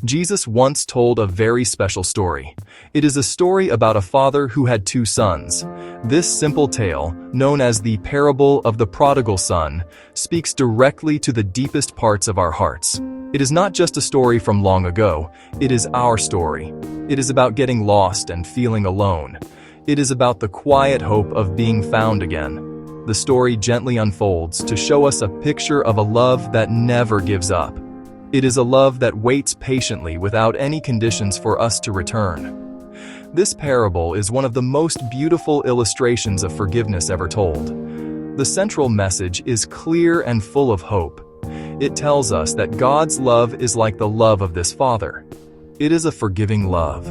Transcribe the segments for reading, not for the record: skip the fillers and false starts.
Jesus once told a very special story. It is a story about a father who had two sons. This simple tale, known as the parable of the prodigal son, speaks directly to the deepest parts of our hearts. It is not just a story from long ago, it is our story. It is about getting lost and feeling alone. It is about the quiet hope of being found again. The story gently unfolds to show us a picture of a love that never gives up. It is a love that waits patiently without any conditions for us to return. This parable is one of the most beautiful illustrations of forgiveness ever told. The central message is clear and full of hope. It tells us that God's love is like the love of this Father. It is a forgiving love.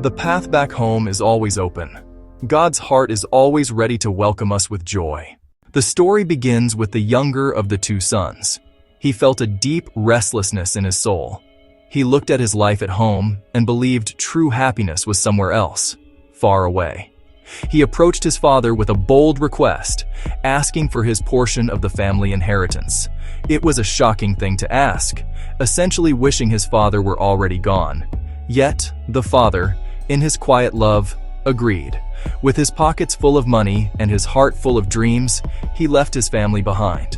The path back home is always open. God's heart is always ready to welcome us with joy. The story begins with the younger of the two sons. He felt a deep restlessness in his soul. He looked at his life at home and believed true happiness was somewhere else, far away. He approached his father with a bold request, asking for his portion of the family inheritance. It was a shocking thing to ask, essentially wishing his father were already gone. Yet, the father, in his quiet love, agreed. With his pockets full of money and his heart full of dreams, he left his family behind.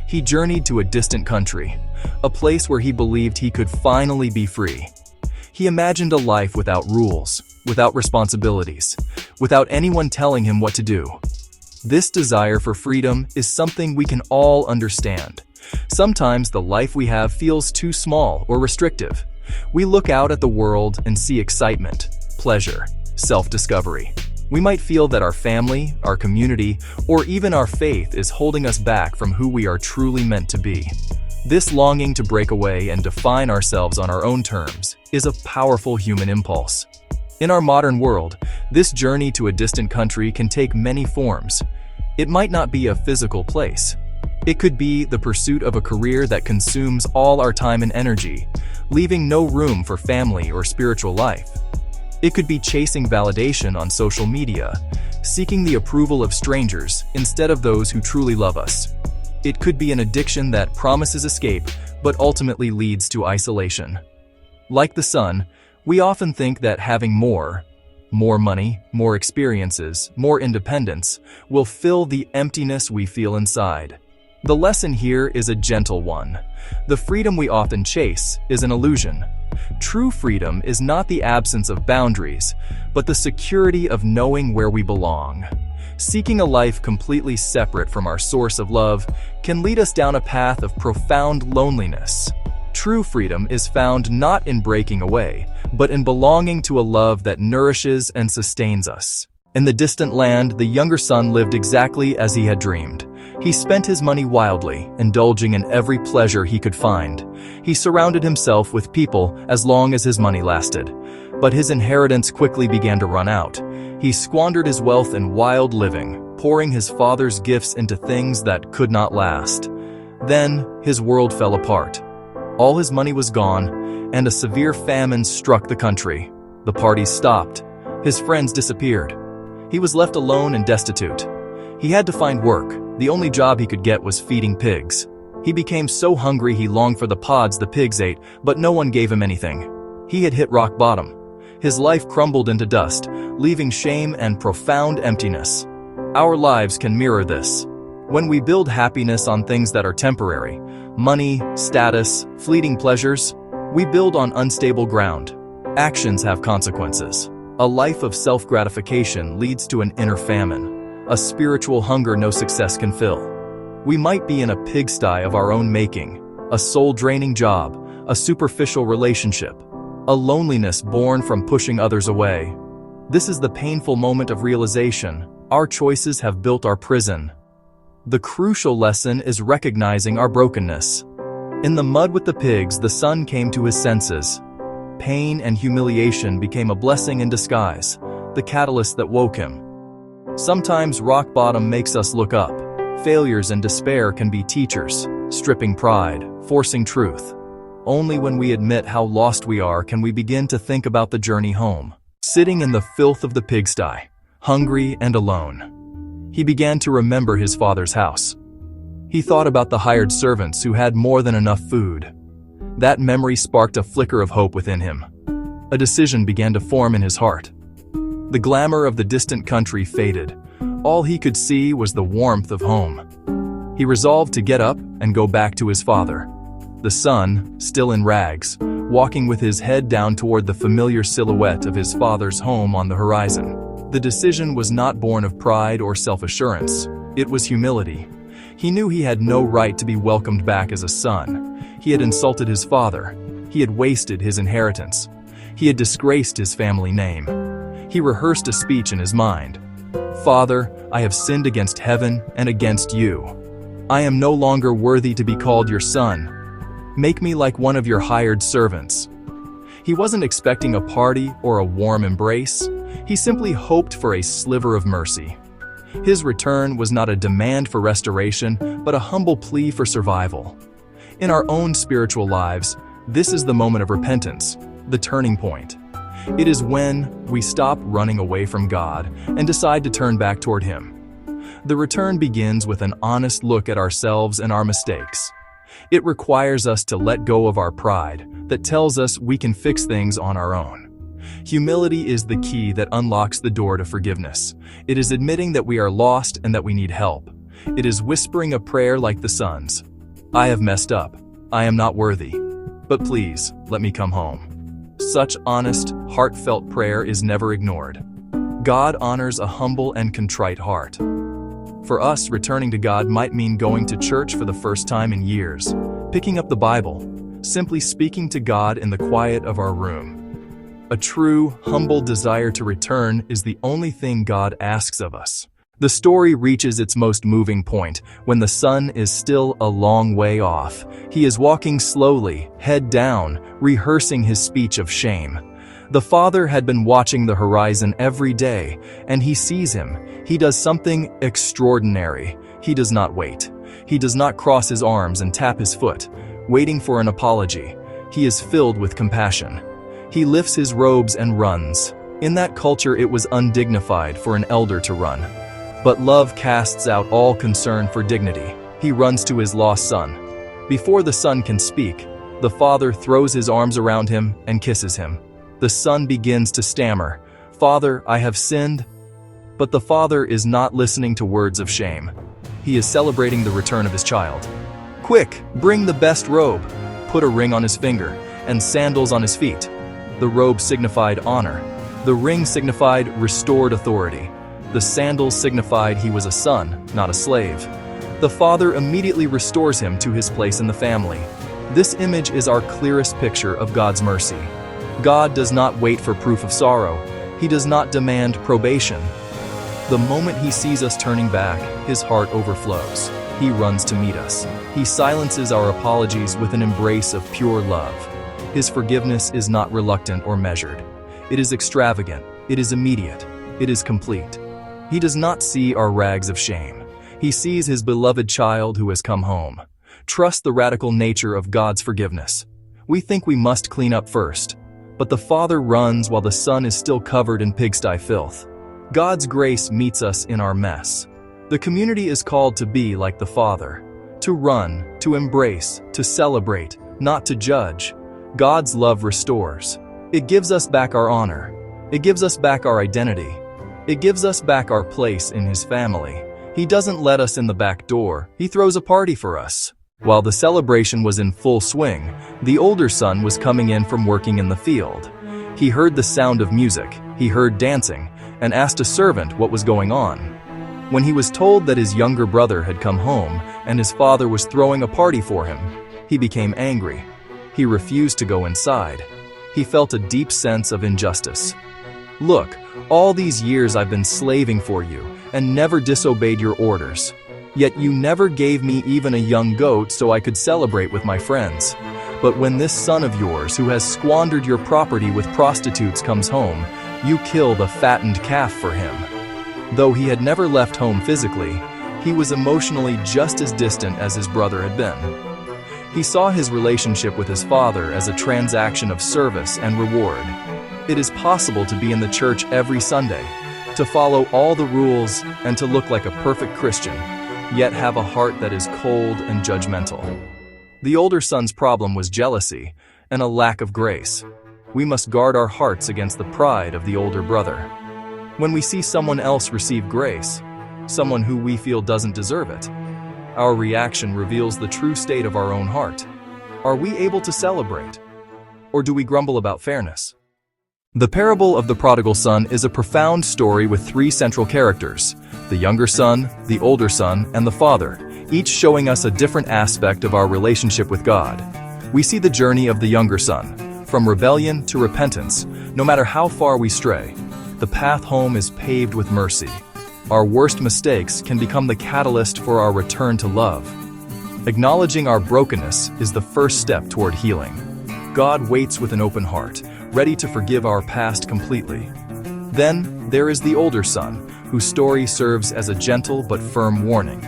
He journeyed to a distant country, a place where he believed he could finally be free. He imagined a life without rules, without responsibilities, without anyone telling him what to do. This desire for freedom is something we can all understand. Sometimes the life we have feels too small or restrictive. We look out at the world and see excitement, pleasure, self-discovery. We might feel that our family, our community, or even our faith is holding us back from who we are truly meant to be. This longing to break away and define ourselves on our own terms is a powerful human impulse. In our modern world, this journey to a distant country can take many forms. It might not be a physical place. It could be the pursuit of a career that consumes all our time and energy, leaving no room for family or spiritual life. It could be chasing validation on social media, seeking the approval of strangers instead of those who truly love us. It could be an addiction that promises escape but ultimately leads to isolation. Like the son, we often think that having more money, more experiences, more independence will fill the emptiness we feel inside. The lesson here is a gentle one. The freedom we often chase is an illusion. True freedom is not the absence of boundaries, but the security of knowing where we belong. Seeking a life completely separate from our source of love can lead us down a path of profound loneliness. True freedom is found not in breaking away, but in belonging to a love that nourishes and sustains us. In the distant land, the younger son lived exactly as he had dreamed. He spent his money wildly, indulging in every pleasure he could find. He surrounded himself with people as long as his money lasted. But his inheritance quickly began to run out. He squandered his wealth in wild living, pouring his father's gifts into things that could not last. Then, his world fell apart. All his money was gone, and a severe famine struck the country. The parties stopped. His friends disappeared. He was left alone and destitute. He had to find work. The only job he could get was feeding pigs. He became so hungry he longed for the pods the pigs ate, but no one gave him anything. He had hit rock bottom. His life crumbled into dust, leaving shame and profound emptiness. Our lives can mirror this. When we build happiness on things that are temporary, money, status, fleeting pleasures, we build on unstable ground. Actions have consequences. A life of self-gratification leads to an inner famine, a spiritual hunger no success can fill. We might be in a pigsty of our own making, a soul-draining job, a superficial relationship, a loneliness born from pushing others away. This is the painful moment of realization. Our choices have built our prison. The crucial lesson is recognizing our brokenness. In the mud with the pigs, the son came to his senses. Pain and humiliation became a blessing in disguise, the catalyst that woke him. Sometimes rock bottom makes us look up. Failures and despair can be teachers, stripping pride, forcing truth. Only when we admit how lost we are can we begin to think about the journey home. Sitting in the filth of the pigsty, hungry and alone, he began to remember his father's house. He thought about the hired servants who had more than enough food. That memory sparked a flicker of hope within him. A decision began to form in his heart. The glamour of the distant country faded. All he could see was the warmth of home. He resolved to get up and go back to his father. The son, still in rags, walking with his head down toward the familiar silhouette of his father's home on the horizon. The decision was not born of pride or self-assurance. It was humility. He knew he had no right to be welcomed back as a son. He had insulted his father. He had wasted his inheritance. He had disgraced his family name. He rehearsed a speech in his mind. "Father, I have sinned against heaven and against you. I am no longer worthy to be called your son. Make me like one of your hired servants." He wasn't expecting a party or a warm embrace. He simply hoped for a sliver of mercy. His return was not a demand for restoration, but a humble plea for survival. In our own spiritual lives, this is the moment of repentance, the turning point. It is when we stop running away from God and decide to turn back toward Him. The return begins with an honest look at ourselves and our mistakes. It requires us to let go of our pride that tells us we can fix things on our own. Humility is the key that unlocks the door to forgiveness. It is admitting that we are lost and that we need help. It is whispering a prayer like the son's. "I have messed up. I am not worthy. But please, let me come home." Such honest, heartfelt prayer is never ignored. God honors a humble and contrite heart. For us, returning to God might mean going to church for the first time in years, picking up the Bible, simply speaking to God in the quiet of our room. A true, humble desire to return is the only thing God asks of us. The story reaches its most moving point when the son is still a long way off. He is walking slowly, head down, rehearsing his speech of shame. The father had been watching the horizon every day, and he sees him. He does something extraordinary. He does not wait. He does not cross his arms and tap his foot, waiting for an apology. He is filled with compassion. He lifts his robes and runs. In that culture, it was undignified for an elder to run. But love casts out all concern for dignity. He runs to his lost son. Before the son can speak, the father throws his arms around him and kisses him. The son begins to stammer, "Father, I have sinned." But the father is not listening to words of shame. He is celebrating the return of his child. "Quick, bring the best robe." Put a ring on his finger and sandals on his feet. The robe signified honor. The ring signified restored authority. The sandals signified he was a son, not a slave. The father immediately restores him to his place in the family. This image is our clearest picture of God's mercy. God does not wait for proof of sorrow. He does not demand probation. The moment he sees us turning back, his heart overflows. He runs to meet us. He silences our apologies with an embrace of pure love. His forgiveness is not reluctant or measured. It is extravagant. It is immediate. It is complete. He does not see our rags of shame. He sees his beloved child who has come home. Trust the radical nature of God's forgiveness. We think we must clean up first, but the father runs while the son is still covered in pigsty filth. God's grace meets us in our mess. The community is called to be like the father, to run, to embrace, to celebrate, not to judge. God's love restores. It gives us back our honor. It gives us back our identity. It gives us back our place in His family. He doesn't let us in the back door. He throws a party for us. While the celebration was in full swing, the older son was coming in from working in the field. He heard the sound of music, he heard dancing, and asked a servant what was going on. When he was told that his younger brother had come home and his father was throwing a party for him, he became angry. He refused to go inside. He felt a deep sense of injustice. "Look, all these years I've been slaving for you and never disobeyed your orders. Yet you never gave me even a young goat so I could celebrate with my friends. But when this son of yours who has squandered your property with prostitutes comes home, you kill the fattened calf for him." Though he had never left home physically, he was emotionally just as distant as his brother had been. He saw his relationship with his father as a transaction of service and reward. It is possible to be in the church every Sunday, to follow all the rules and to look like a perfect Christian, yet have a heart that is cold and judgmental. The older son's problem was jealousy and a lack of grace. We must guard our hearts against the pride of the older brother. When we see someone else receive grace, someone who we feel doesn't deserve it, our reaction reveals the true state of our own heart. Are we able to celebrate? Or do we grumble about fairness? The parable of the prodigal son is a profound story with three central characters: the younger son, the older son, and the father, each showing us a different aspect of our relationship with God. We see the journey of the younger son, from rebellion to repentance. No matter how far we stray, the path home is paved with mercy. Our worst mistakes can become the catalyst for our return to love. Acknowledging our brokenness is the first step toward healing. God waits with an open heart, ready to forgive our past completely. Then, there is the older son, whose story serves as a gentle but firm warning.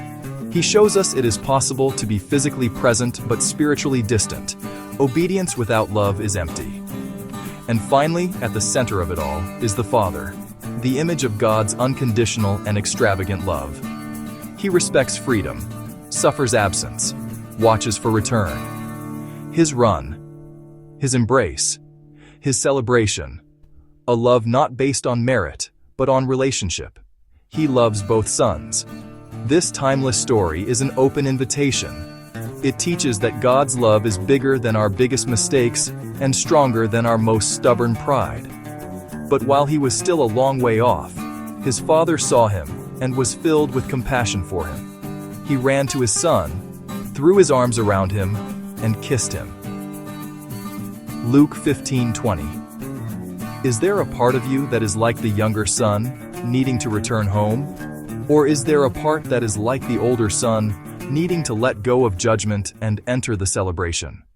He shows us it is possible to be physically present but spiritually distant. Obedience without love is empty. And finally, at the center of it all, is the Father, the image of God's unconditional and extravagant love. He respects freedom, suffers absence, watches for return. His run, his embrace, his celebration, a love not based on merit, but on relationship. He loves both sons. This timeless story is an open invitation. It teaches that God's love is bigger than our biggest mistakes and stronger than our most stubborn pride. But while he was still a long way off, his father saw him and was filled with compassion for him. He ran to his son, threw his arms around him, and kissed him. Luke 15:20. Is there a part of you that is like the younger son, needing to return home? Or is there a part that is like the older son, needing to let go of judgment and enter the celebration?